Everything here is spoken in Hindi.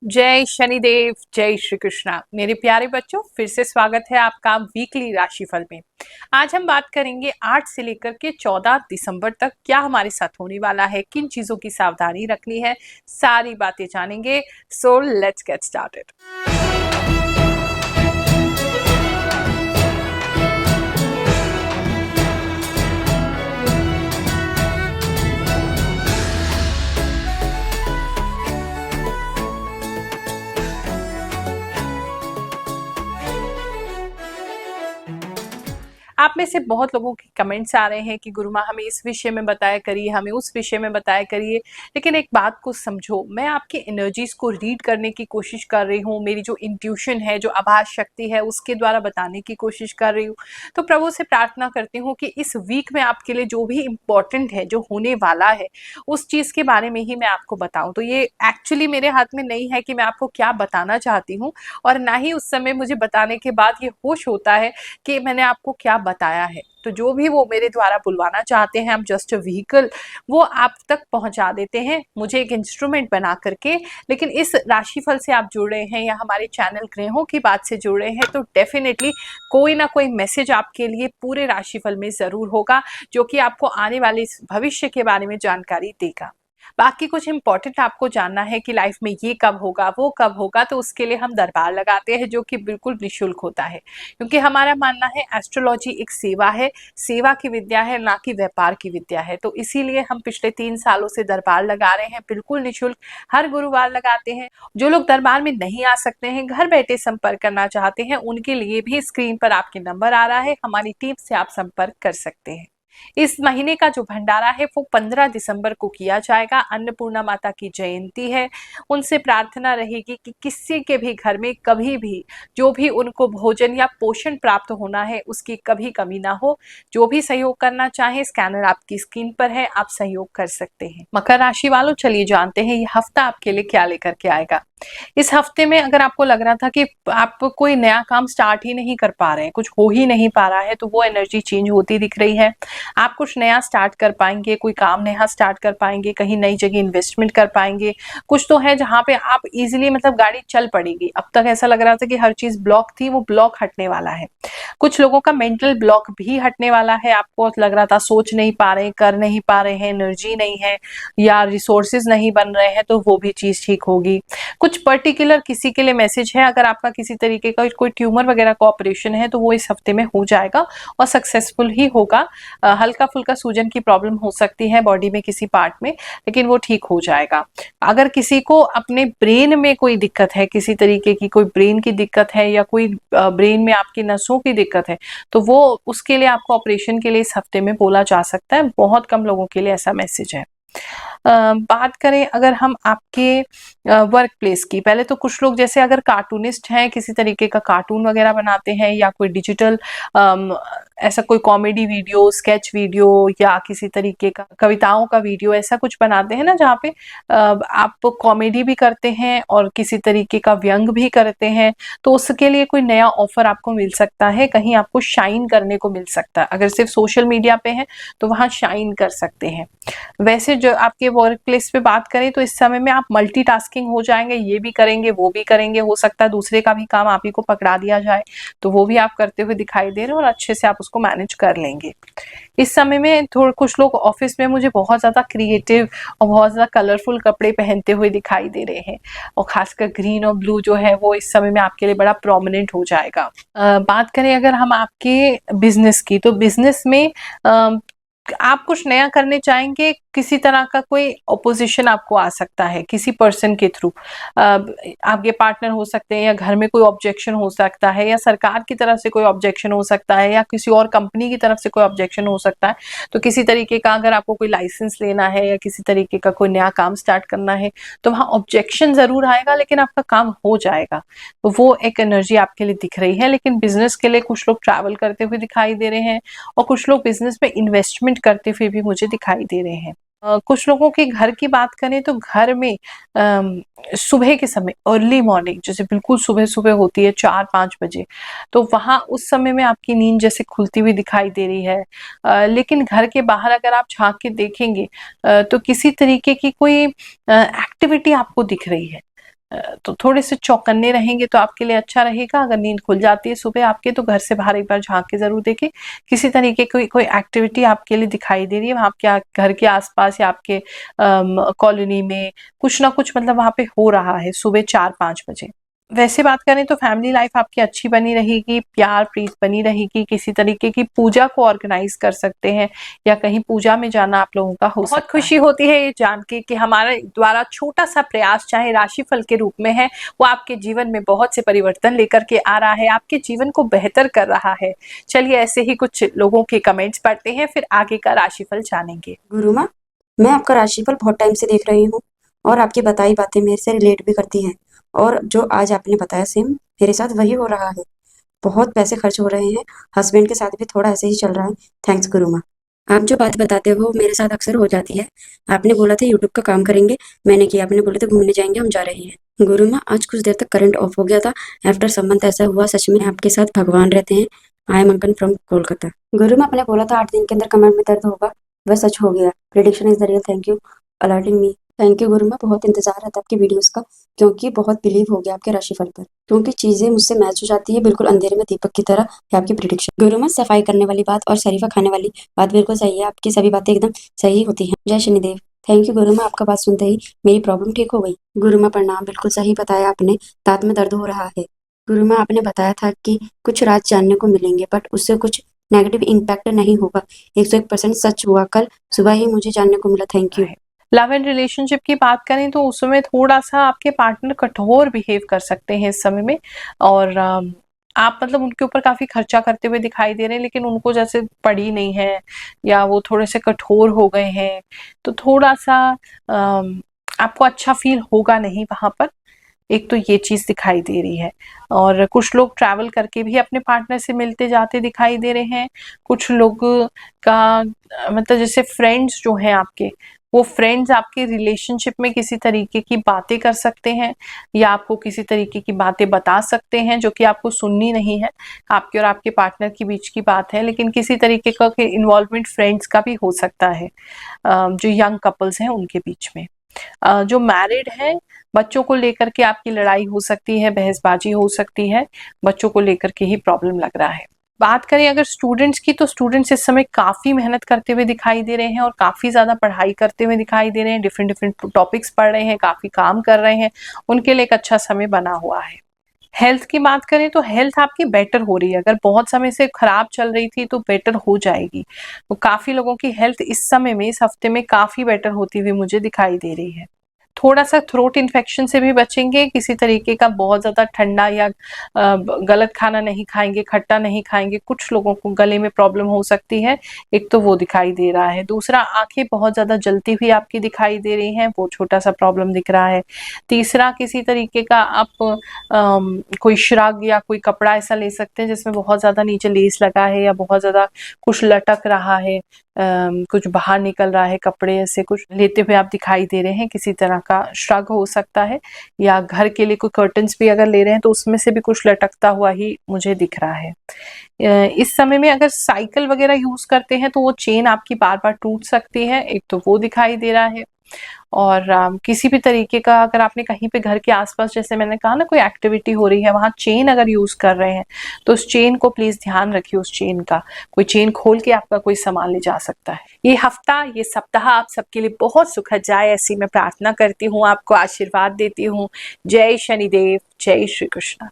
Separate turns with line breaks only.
जय शनिदेव, जय श्री कृष्णा। मेरे प्यारे बच्चों, फिर से स्वागत है आपका वीकली राशिफल में। आज हम बात करेंगे 8 से लेकर के 14 दिसंबर तक क्या हमारे साथ होने वाला है, किन चीजों की सावधानी रखनी है, सारी बातें जानेंगे। So let's get started. आप में से बहुत लोगों के कमेंट्स आ रहे हैं कि गुरुमा हमें इस विषय में बताया करिए, हमें उस विषय में बताया करिए। लेकिन एक बात को समझो, मैं आपकी एनर्जीज को रीड करने की कोशिश कर रही हूँ। मेरी जो इंट्यूशन है, जो आभास शक्ति है, उसके द्वारा बताने की कोशिश कर रही हूँ। तो प्रभु से प्रार्थना करती हूँ कि इस वीक में आपके लिए जो भी इम्पोर्टेंट है, जो होने वाला है, उस चीज के बारे में ही मैं आपको बताऊं। तो ये एक्चुअली मेरे हाथ में नहीं है कि मैं आपको क्या बताना चाहती हूँ, और ना ही उस समय मुझे बताने के बाद ये होश होता है कि मैंने आपको क्या बताया है। तो जो भी वो मेरे द्वारा बुलवाना चाहते हैं, हम जस्ट अ व्हीकल, वो आप तक पहुंचा देते हैं मुझे एक इंस्ट्रूमेंट बना करके। लेकिन इस राशिफल से आप जुड़ रहे हैं या हमारे चैनल ग्रहों की बात से जुड़ रहे हैं, तो डेफिनेटली कोई ना कोई मैसेज आपके लिए पूरे राशिफल में जरूर होगा, जो कि आपको आने वाले भविष्य के बारे में जानकारी देगा। बाकी कुछ इंपॉर्टेंट आपको जानना है कि लाइफ में ये कब होगा, वो कब होगा, तो उसके लिए हम दरबार लगाते हैं, जो कि बिल्कुल निःशुल्क होता है। क्योंकि हमारा मानना है एस्ट्रोलॉजी एक सेवा है, सेवा की विद्या है, ना कि व्यापार की विद्या है। तो इसीलिए हम पिछले 3 सालों से दरबार लगा रहे हैं, बिल्कुल निःशुल्क, हर गुरुवार लगाते हैं। जो लोग दरबार में नहीं आ सकते हैं, घर बैठे संपर्क करना चाहते हैं, उनके लिए भी स्क्रीन पर आपके नंबर आ रहा है, हमारी टीम से आप संपर्क कर सकते हैं। इस महीने का जो भंडारा है वो 15 दिसंबर को किया जाएगा। अन्नपूर्णा माता की जयंती है। उनसे प्रार्थना रहेगी कि किसी के भी घर में कभी भी जो भी उनको भोजन या पोषण प्राप्त होना है, उसकी कभी कमी ना हो। जो भी सहयोग करना चाहे, स्कैनर आपकी स्क्रीन पर है, आप सहयोग कर सकते हैं। मकर राशि वालों, चलिए जानते हैं ये हफ्ता आपके लिए क्या लेकर के आएगा। इस हफ्ते में अगर आपको लग रहा था कि आप कोई नया काम स्टार्ट ही नहीं कर पा रहे हैं, कुछ हो ही नहीं पा रहा है, तो वो एनर्जी चेंज होती दिख रही है। आप कुछ नया स्टार्ट कर पाएंगे, कोई काम नया स्टार्ट कर पाएंगे, कहीं नई जगह इन्वेस्टमेंट कर पाएंगे। कुछ तो है जहां पे आप इजीली मतलब गाड़ी चल पड़ेगी। अब तक ऐसा लग रहा था कि हर चीज ब्लॉक थी, वो ब्लॉक हटने वाला है। कुछ लोगों का मेंटल ब्लॉक भी हटने वाला है। आपको लग रहा था सोच नहीं पा रहे, कर नहीं पा रहे हैं, एनर्जी नहीं है या रिसोर्सेज नहीं बन रहे हैं, तो वो भी चीज ठीक होगी। कुछ पर्टिकुलर किसी के लिए मैसेज है, अगर आपका किसी तरीके का कोई ट्यूमर वगैरह का ऑपरेशन है, तो वो इस हफ्ते में हो जाएगा और सक्सेसफुल ही होगा। हल्का फुल्का सूजन की प्रॉब्लम हो सकती है बॉडी में किसी पार्ट में, लेकिन वो ठीक हो जाएगा। अगर किसी को अपने ब्रेन में कोई दिक्कत है, किसी तरीके की कोई ब्रेन की दिक्कत है या कोई ब्रेन में आपकी नसों की दिक्कत है, तो वो उसके लिए आपको ऑपरेशन के लिए इस हफ्ते में बोला जा सकता है। बहुत कम लोगों के लिए ऐसा मैसेज है। बात करें अगर हम आपके वर्क प्लेस की, पहले तो कुछ लोग जैसे अगर कार्टूनिस्ट हैं, किसी तरीके का कार्टून वगैरह बनाते हैं या कोई डिजिटल ऐसा कोई कॉमेडी वीडियो, स्केच वीडियो या किसी तरीके का कविताओं का वीडियो, ऐसा कुछ बनाते हैं ना, जहाँ पे आप कॉमेडी भी करते हैं और किसी तरीके का व्यंग भी करते हैं, तो उसके लिए कोई नया ऑफर आपको मिल सकता है। कहीं आपको शाइन करने को मिल सकता है। अगर सिर्फ सोशल मीडिया पे है तो वहां शाइन कर सकते हैं। वैसे जो आपके वर्क प्लेस पे बात करें, तो इस समय में आप मल्टीटास्किंग हो जाएंगे, ये भी करेंगे, वो भी करेंगे। हो सकता है दूसरे का भी काम आप ही को पकड़ा दिया जाए, तो वो भी आप करते हुए दिखाई दे रहे हैं और अच्छे से आप उसको मैनेज कर लेंगे। इस समय में थोड़ा कुछ लोग ऑफिस में मुझे बहुत ज्यादा क्रिएटिव और बहुत ज्यादा कलरफुल कपड़े पहनते हुए दिखाई दे रहे हैं, और खासकर ग्रीन और ब्लू जो है वो इस समय में आपके लिए बड़ा प्रोमिनेंट हो जाएगा। बात करें अगर हम आपके बिजनेस की, तो बिजनेस में आप कुछ नया करने चाहेंगे, किसी तरह का कोई ऑपोजिशन आपको आ सकता है किसी पर्सन के थ्रू। आपके पार्टनर हो सकते हैं, या घर में कोई ऑब्जेक्शन हो सकता है, या सरकार की तरफ से कोई ऑब्जेक्शन हो सकता है, या किसी और कंपनी की तरफ से कोई ऑब्जेक्शन हो सकता है। तो किसी तरीके का अगर आपको कोई लाइसेंस लेना है या किसी तरीके का कोई नया काम स्टार्ट करना है, तो वहाँ ऑब्जेक्शन जरूर आएगा, लेकिन आपका काम हो जाएगा। तो वो एक एनर्जी आपके लिए दिख रही है। लेकिन बिजनेस के लिए कुछ लोग ट्रैवल करते हुए दिखाई दे रहे हैं, और कुछ लोग बिजनेस में इन्वेस्टमेंट करते हुए भी मुझे दिखाई दे रहे हैं। कुछ लोगों के घर की बात करें, तो घर में सुबह के समय, अर्ली मॉर्निंग, जैसे बिल्कुल सुबह सुबह होती है 4-5 बजे, तो वहां उस समय में आपकी नींद जैसे खुलती हुई दिखाई दे रही है। लेकिन घर के बाहर अगर आप झांक के देखेंगे, तो किसी तरीके की कोई एक्टिविटी आपको दिख रही है। तो थोड़े से चौकन्ने रहेंगे तो आपके लिए अच्छा रहेगा। अगर नींद खुल जाती है सुबह आपके तो घर से बाहर एक बार झाँक के ज़रूर देखें। किसी तरीके की कोई एक्टिविटी आपके लिए दिखाई दे रही है, वहाँ आपके घर के आस-पास या आपके कॉलोनी में कुछ ना कुछ मतलब वहाँ पे हो रहा है सुबह 4-5 बजे। वैसे बात करें तो फैमिली लाइफ आपकी अच्छी बनी रहेगी, प्यार प्रीत बनी रहेगी, किसी तरीके की पूजा को ऑर्गेनाइज कर सकते हैं या कहीं पूजा में जाना आप लोगों का हो सकता है। बहुत खुशी होती है ये जान के कि हमारे द्वारा छोटा सा प्रयास चाहे राशिफल के रूप में है, वो आपके जीवन में बहुत से परिवर्तन लेकर के आ रहा है, आपके जीवन को बेहतर कर रहा है। चलिए ऐसे ही कुछ लोगों के कमेंट्स पढ़ते हैं, फिर आगे का राशिफल जानेंगे।
गुरु माँ, मैं आपका राशिफल बहुत टाइम से देख रही हूँ और आपकी बताई बातें मेरे से रिलेट भी करती हैं और जो आज आपने बताया सेम मेरे साथ वही हो रहा है। बहुत पैसे खर्च हो रहे हैं, हस्बैंड के साथ भी थोड़ा ऐसे ही चल रहा है। थैंक्स गुरु माँ। आप जो बात बताते हो मेरे साथ अक्सर हो जाती है। आपने बोला था यूट्यूब का काम करेंगे, मैंने किया। आपने बोले थे घूमने जाएंगे, हम जा रहे हैं। गुरु माँ, आज कुछ देर तक करंट ऑफ हो गया था। आफ्टर सम मंथ ऐसा हुआ, सच में आपके साथ भगवान रहते हैं। आई एम अंकन फ्रॉम कोलकाता। गुरु माँ, आपने बोला था 8 दिन के अंदर कमर में दर्द होगा, वह सच हो गया। Prediction is the real. Thank you alerting me. Thank you गुरु माँ, बहुत इंतजार रहता है आपकी वीडियोस का, क्योंकि बहुत बिलीव हो गया आपके राशिफल पर, क्योंकि चीजें मुझसे मैच हो जाती है बिल्कुल अंधेरे में दीपक की तरह है आपकी प्रिडिक्शन। गुरु माँ, सफाई करने वाली बात और शरीफा खाने वाली बात बिल्कुल सही है, आपकी सभी बातें एकदम सही होती हैं। जय शनिदेव। थैंक यू गुरु माँ, आपका बात सुनते ही मेरी प्रॉब्लम ठीक हो गई। गुरु माँ प्रणाम, बिल्कुल सही बताया आपने, दांत में दर्द हो रहा है। गुरु माँ, आपने बताया था कि कुछ राज जानने को मिलेंगे, बट उससे कुछ नेगेटिव इम्पैक्ट नहीं होगा। 101% सच हुआ, कल सुबह ही मुझे जानने को मिला। Thank you.
Love and relationship की बात करें तो उसमें थोड़ा सा आपके पार्टनर कठोर बिहेव कर सकते हैं इस समय में, और आप मतलब उनके ऊपर काफी खर्चा करते हुए दिखाई दे रहे हैं, लेकिन उनको जैसे पड़ी नहीं है या वो थोड़े से कठोर हो गए हैं, तो थोड़ा सा आपको अच्छा फील होगा नहीं वहां पर। एक तो ये चीज दिखाई दे रही है, और कुछ लोग ट्रैवल करके भी अपने पार्टनर से मिलते जाते दिखाई दे रहे हैं। कुछ लोग का मतलब जैसे फ्रेंड्स जो हैं आपके, वो फ्रेंड्स आपके रिलेशनशिप में किसी तरीके की बातें कर सकते हैं या आपको किसी तरीके की बातें बता सकते हैं जो कि आपको सुननी नहीं है। आपके और आपके पार्टनर के बीच की बात है, लेकिन किसी तरीके का इन्वॉल्वमेंट फ्रेंड्स का भी हो सकता है, जो यंग कपल्स हैं उनके बीच में। जो मैरिड है, बच्चों को लेकर के आपकी लड़ाई हो सकती है, बहसबाजी हो सकती है, बच्चों को लेकर के ही प्रॉब्लम लग रहा है। बात करें अगर स्टूडेंट्स की, तो स्टूडेंट्स इस समय काफी मेहनत करते हुए दिखाई दे रहे हैं और काफी ज्यादा पढ़ाई करते हुए दिखाई दे रहे हैं, डिफरेंट डिफरेंट टॉपिक्स पढ़ रहे हैं, काफी काम कर रहे हैं, उनके लिए एक अच्छा समय बना हुआ है। हेल्थ की बात करें तो हेल्थ आपकी बेटर हो रही है, अगर बहुत समय से खराब चल रही थी तो बेटर हो जाएगी। तो काफी लोगों की हेल्थ इस समय में, इस हफ्ते में काफी बेटर होती हुई मुझे दिखाई दे रही है। थोड़ा सा थ्रोट इन्फेक्शन से भी बचेंगे, किसी तरीके का बहुत ज़्यादा ठंडा या गलत खाना नहीं खाएंगे, खट्टा नहीं खाएंगे, कुछ लोगों को गले में प्रॉब्लम हो सकती है, एक तो वो दिखाई दे रहा है। दूसरा, आंखें बहुत ज़्यादा जलती हुई आपकी दिखाई दे रही हैं, वो छोटा सा प्रॉब्लम दिख रहा है। तीसरा, किसी तरीके का आप कोई श्रग या कोई कपड़ा ऐसा ले सकते हैं जिसमें बहुत ज़्यादा नीचे लेस लगा है या बहुत ज़्यादा कुछ लटक रहा है, कुछ बाहर निकल रहा है, कपड़े ऐसे कुछ लेते हुए आप दिखाई दे रहे हैं, किसी तरह का श्रग हो सकता है। या घर के लिए कोई कर्टन्स भी अगर ले रहे हैं तो उसमें से भी कुछ लटकता हुआ ही मुझे दिख रहा है। इस समय में अगर साइकिल वगैरह यूज करते हैं तो वो चेन आपकी बार बार टूट सकती है, एक तो वो दिखाई दे रहा है। और किसी भी तरीके का अगर आपने कहीं पे घर के आसपास, जैसे मैंने कहा ना, कोई एक्टिविटी हो रही है, वहां चेन अगर यूज कर रहे हैं तो उस चेन को प्लीज ध्यान रखिए, उस चेन का कोई चेन खोल के आपका कोई सामान ले जा सकता है। ये हफ्ता, ये सप्ताह आप सबके लिए बहुत सुखद जाए, ऐसी मैं प्रार्थना करती हूँ, आपको आशीर्वाद देती हूँ। जय शनिदेव, जय श्री कृष्ण।